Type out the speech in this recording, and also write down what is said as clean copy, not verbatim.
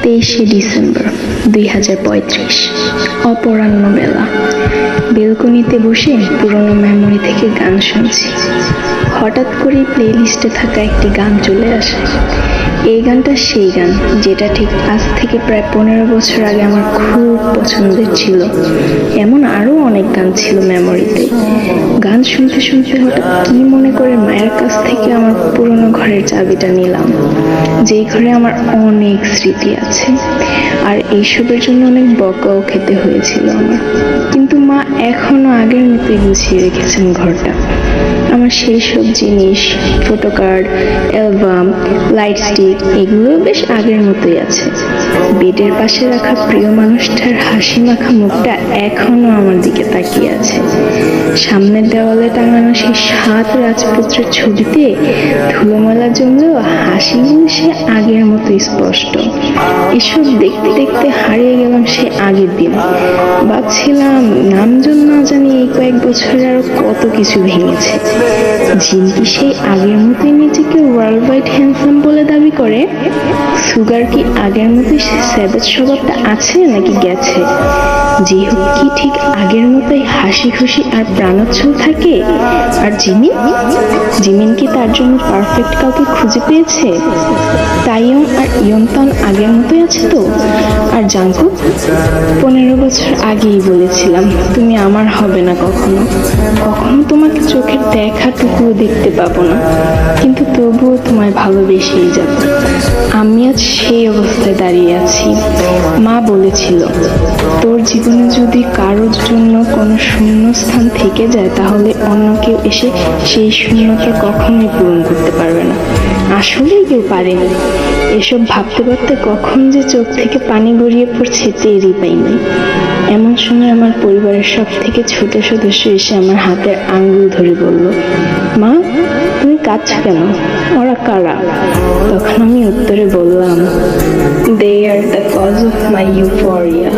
23শে December 2035, অপরাহ্ন বেলা। বেলকনিতে বসে পুরনো memory থেকে গান শুনছি। হঠাৎ করেই প্লেলিস্টে থাকা একটি গান চলে আসে। এই গানটা সেই গান যেটা ঠিক আজ থেকে প্রায় 15 বছর আগে আমার খুব পছন্দের ছিল। এমন আরো অনেক গান ছিল মেমোরিতে। গান শুনতে শুনতে হঠাৎ কি মনে করে মায়ের কাছ থেকে আমার পুরনো ঘরের চাবিটা নিলাম, যেই ঘরে আমার অনেক স্মৃতি আছে। আর এইসবের জন্য অনেক বকাও খেতে হয়েছিল আমার, কিন্তু মা এখনো আগের মতোই গুছিয়ে রেখেছেন ঘরটা। আমার সেই সব জিনিস, photo card, album, light stick, এগুলো বেশ আগের মতোই আছে। বেডের পাশে রাখা প্রিয় মানুষটার হাসি মাখা মুখটা এখনো আমার দিকে তাকিয়ে আছে। সামনের দেওয়ালে টাঙানো সেই 7 রাজপুত্রের ছবিতে ধুলোমেলা জমলেও হাসিগুলো সে আগের মতো স্পষ্ট। এসব দেখতে দেখতে হারিয়ে গেলাম সে আগের দিন। ভাবছিলাম নামজন না জানি এই কয়েক বছরে আরো কত কিছু ভেঙেছে। জিনকি সেই আগের মতোই নিজেকে ওয়ার্ল্ড ওয়াইড হ্যান্ডসাম বলে দাবি করে? সুগার কি আগের মতোই স্যাভেজ স্বভাবটা আছে নাকি গেছে? যে হোক, কি ঠিক আগের মতোই হাসি খুশি আর প্রাণোচ্ছল থাকে? আর জিমিন কি তার জন্য পারফেক্ট কাউকে খুঁজে পেয়েছে? তাইয়ং আর ইয়ন্তান আগের মতোই আছে তো? আর জাঙ্কুক? 15 বছর আগেই বলেছিলাম তুমি আমার হবে না কখনো, কখনো তোমাকে চোখের দেখাটুকুও দেখতে পাবো না, কিন্তু তবুও তোমায় ভালোবেসেই যাব। আমি আজ সেই অবস্থায় দাঁড়িয়ে আছি। মা বলেছিল তোর জীবনে যদি কারোর জন্য কোনো শূন্যস্থান থেকে যায় তাহলে অন্য কেউ এসে সেই শূন্যতা কখনোই পূরণ করতে পারবে না। আসলেই কেউ পারেনি। এসব ভাবতে ভাবতে কখন যে চোখ থেকে পানি গড়িয়ে পড়ছে টেরই পাইনি। এমন সময় আমার পরিবারের সব থেকে ছোট সদস্য এসে আমার হাতের আঙ্গুল ধরে বলল, মা তুমি কাঁদছো কেন? ওরা কারা? তখন আমি উত্তরে বললাম, they are the cause of my euphoria.